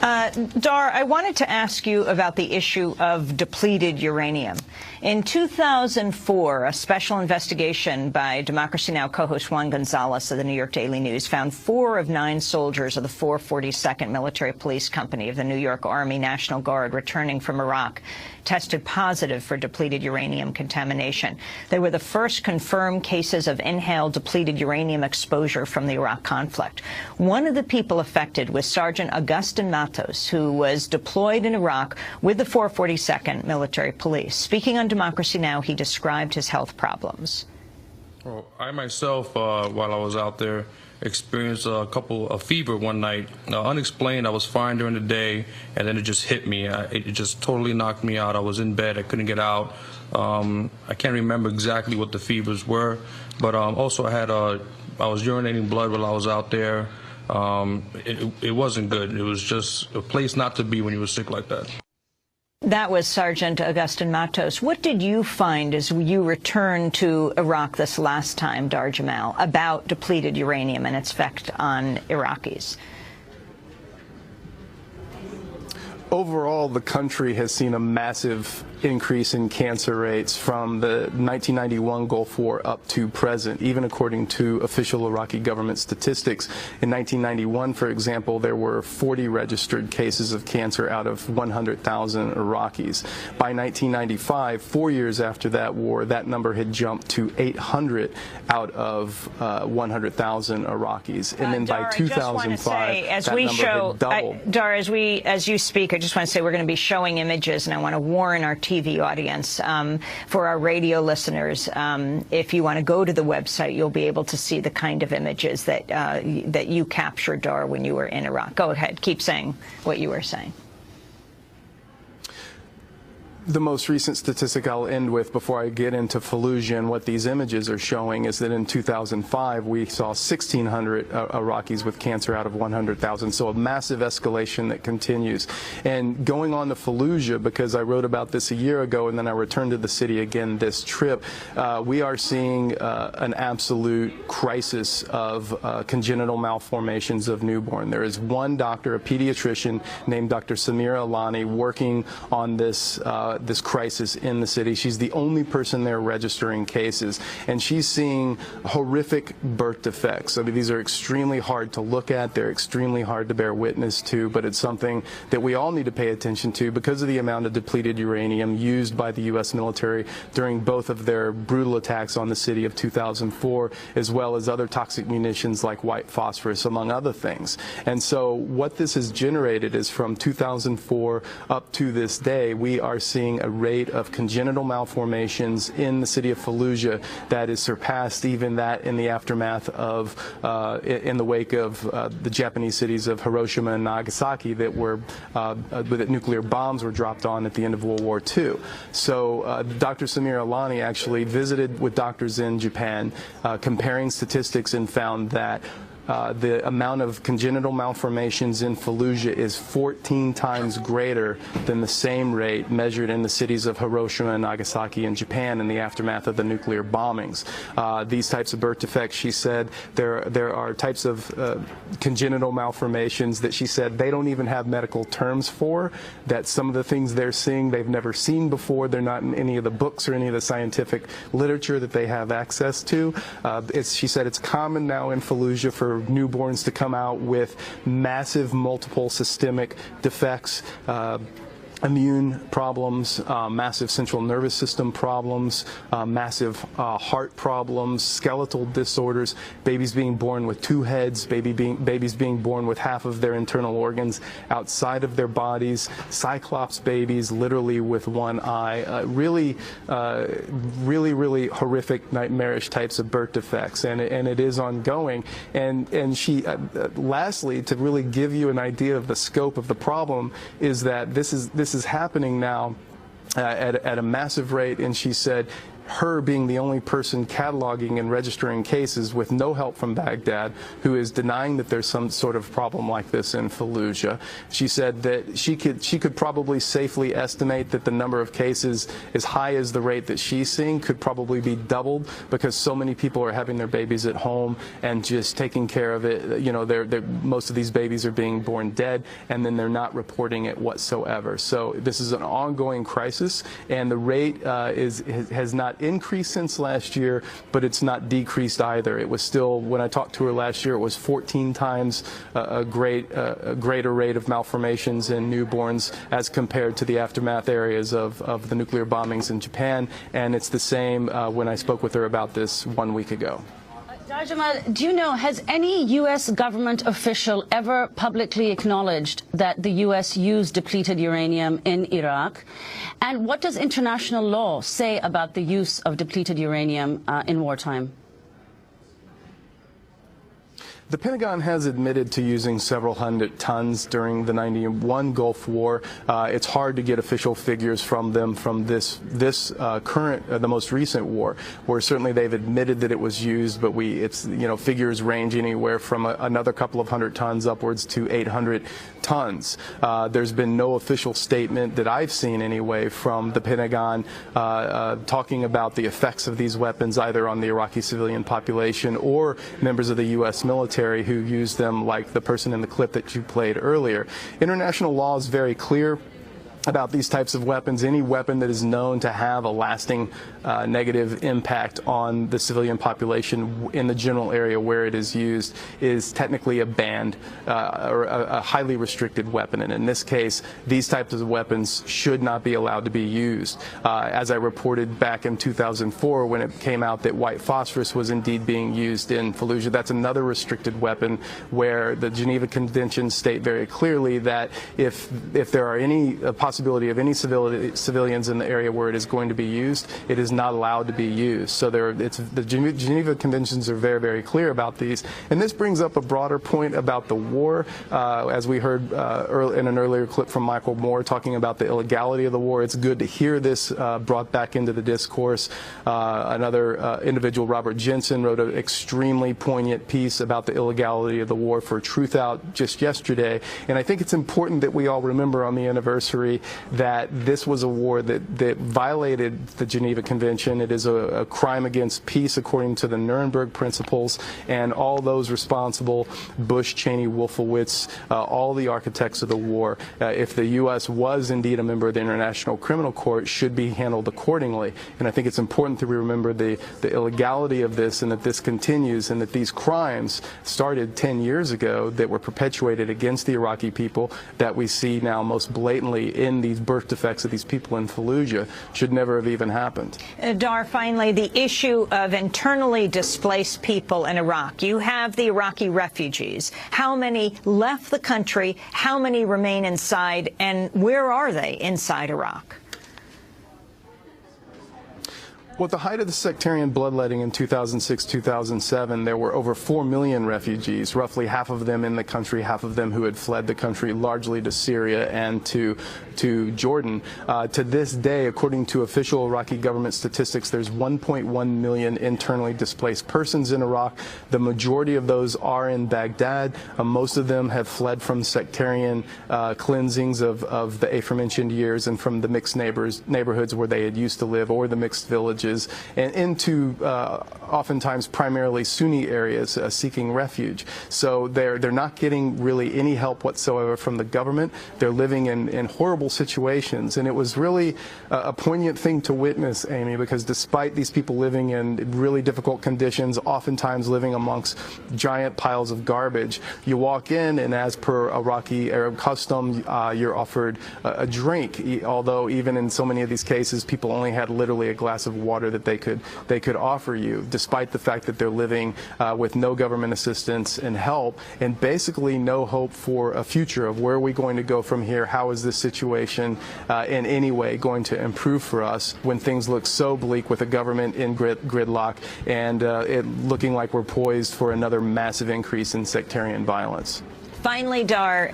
Dahr, I wanted to ask you about the issue of depleted uranium. In 2004, a special investigation by Democracy Now! Co-host Juan Gonzalez of the New York Daily News found 4 of 9 soldiers of the 442nd Military Police Company of the New York Army National Guard returning from Iraq tested positive for depleted uranium contamination. They were the first confirmed cases of inhaled depleted uranium exposure from the Iraq conflict. One of the people affected was Sergeant Agustin Matos, who was deployed in Iraq with the 442nd Military Police. Speaking on Democracy Now!, he described his health problems. Well, I myself, while I was out there, experienced a fever one night, unexplained. I was fine during the day, and then it just hit me. It just totally knocked me out. I was in bed. I couldn't get out. I can't remember exactly what the fevers were, but also I was urinating blood while I was out there. It wasn't good. It was just a place not to be when you were sick like that. That was Sergeant Agustin Matos. What did you find as you returned to Iraq this last time, Dahr Jamail, about depleted uranium and its effect on Iraqis? Overall, the country has seen a massive increase in cancer rates from the 1991 Gulf War up to present, even according to official Iraqi government statistics. In 1991, for example, there were 40 registered cases of cancer out of 100,000 Iraqis. By 1995, 4 years after that war, that number had jumped to 800 out of 100,000 Iraqis. And then Dahr, by 2005, that number had doubled. Dahr, as you speak, I just want to say we're going to be showing images, and I want to warn our TV audience, for our radio listeners, if you want to go to the website, you'll be able to see the kind of images that that you captured, Dahr, when you were in Iraq. Go ahead. Keep saying what you were saying. The most recent statistic I'll end with before I get into Fallujah and what these images are showing is that in 2005 we saw 1,600 Iraqis with cancer out of 100,000, so a massive escalation that continues. And going on to Fallujah, because I wrote about this a year ago and then I returned to the city again this trip, we are seeing an absolute crisis of congenital malformations of newborn. There is one doctor, a pediatrician named Dr. Samira Alani, working on this crisis in the city. She's the only person there registering cases, and she's seeing horrific birth defects. I mean, these are extremely hard to look at. They're extremely hard to bear witness to, but it's something that we all need to pay attention to because of the amount of depleted uranium used by the U.S. military during both of their brutal attacks on the city of 2004, as well as other toxic munitions like white phosphorus, among other things. And so what this has generated is from 2004 up to this day, we are seeing a rate of congenital malformations in the city of Fallujah that is surpassed even that in the aftermath of, in the wake of the Japanese cities of Hiroshima and Nagasaki that were, that nuclear bombs were dropped on at the end of World War II. So Dr. Samir Alani actually visited with doctors in Japan, comparing statistics, and found that the amount of congenital malformations in Fallujah is 14 times greater than the same rate measured in the cities of Hiroshima and Nagasaki in Japan in the aftermath of the nuclear bombings. These types of birth defects, she said, there are types of congenital malformations that she said they don't even have medical terms for, that some of the things they're seeing they've never seen before. They're not in any of the books or any of the scientific literature that they have access to. She said it's common now in Fallujah for newborns to come out with massive multiple systemic defects, immune problems, massive central nervous system problems, massive heart problems, skeletal disorders, babies being born with 2 heads, babies being born with half of their internal organs outside of their bodies, cyclops babies literally with 1 eye, really horrific, nightmarish types of birth defects, and it is ongoing. And she, lastly, to really give you an idea of the scope of the problem, is that this is happening now at a massive rate, and she said her being the only person cataloging and registering cases with no help from Baghdad, who is denying that there's some sort of problem like this in Fallujah. She said that she could probably safely estimate that the number of cases, as high as the rate that she's seeing, could probably be doubled because so many people are having their babies at home and just taking care of it. You know, most of these babies are being born dead, and then they're not reporting it whatsoever. So this is an ongoing crisis, and the rate has not increased since last year, but it's not decreased either. It was still, when I talked to her last year, it was 14 times a greater rate of malformations in newborns as compared to the aftermath areas of the nuclear bombings in Japan, and it's the same when I spoke with her about this 1 week ago. Dahr Jamail, do you know, has any U.S. government official ever publicly acknowledged that the U.S. used depleted uranium in Iraq? And what does international law say about the use of depleted uranium in wartime? The Pentagon has admitted to using several hundred tons during the '91 Gulf War. It's hard to get official figures from them from this current, the most recent war, where certainly they've admitted that it was used, but figures range anywhere from another couple of hundred tons upwards to 800 tons. There's been no official statement that I've seen anyway from the Pentagon talking about the effects of these weapons either on the Iraqi civilian population or members of the U.S. military who use them, like the person in the clip that you played earlier. International law is very clear about these types of weapons. Any weapon that is known to have a lasting negative impact on the civilian population in the general area where it is used is technically a banned or a highly restricted weapon. And in this case, these types of weapons should not be allowed to be used. As I reported back in 2004 when it came out that white phosphorus was indeed being used in Fallujah, that's another restricted weapon where the Geneva Conventions state very clearly that if there are any possibility of any civilians in the area where it is going to be used, it is not allowed to be used. So the Geneva Conventions are very, very clear about these. And this brings up a broader point about the war, as we heard in an earlier clip from Michael Moore talking about the illegality of the war. It's good to hear this brought back into the discourse. Another individual, Robert Jensen, wrote an extremely poignant piece about the illegality of the war for Truth Out just yesterday. And I think it's important that we all remember on the anniversary that this was a war that violated the Geneva Convention. It is a crime against peace according to the Nuremberg principles, and all those responsible, Bush, Cheney, Wolfowitz, all the architects of the war, if the U.S. was indeed a member of the International Criminal Court, should be handled accordingly. And I think it's important that we remember the illegality of this, and that this continues, and that these crimes started 10 years ago that were perpetuated against the Iraqi people that we see now most blatantly in these birth defects of these people in Fallujah should never have even happened. Dahr, finally, the issue of internally displaced people in Iraq. You have the Iraqi refugees. How many left the country? How many remain inside? And where are they inside Iraq? Well, at the height of the sectarian bloodletting in 2006-2007, there were over 4 million refugees, roughly half of them in the country, half of them who had fled the country largely to Syria and to Jordan. To this day, according to official Iraqi government statistics, there's 1.1 million internally displaced persons in Iraq. The majority of those are in Baghdad. Most of them have fled from sectarian cleansings of the aforementioned years and from the mixed neighborhoods where they had used to live, or the mixed villages, and into oftentimes primarily Sunni areas seeking refuge. So they're not getting really any help whatsoever from the government. They're living in horrible situations, and it was really a poignant thing to witness, Amy, because despite these people living in really difficult conditions, oftentimes living amongst giant piles of garbage, you walk in and as per Iraqi Arab custom, you're offered a drink, although even in so many of these cases people only had literally a glass of water that they could offer you, despite the fact that they're living with no government assistance and help, and basically no hope for a future of where are we going to go from here. How is this situation in any way going to improve for us when things look so bleak with a government in gridlock and it looking like we're poised for another massive increase in sectarian violence? Finally, Dahr,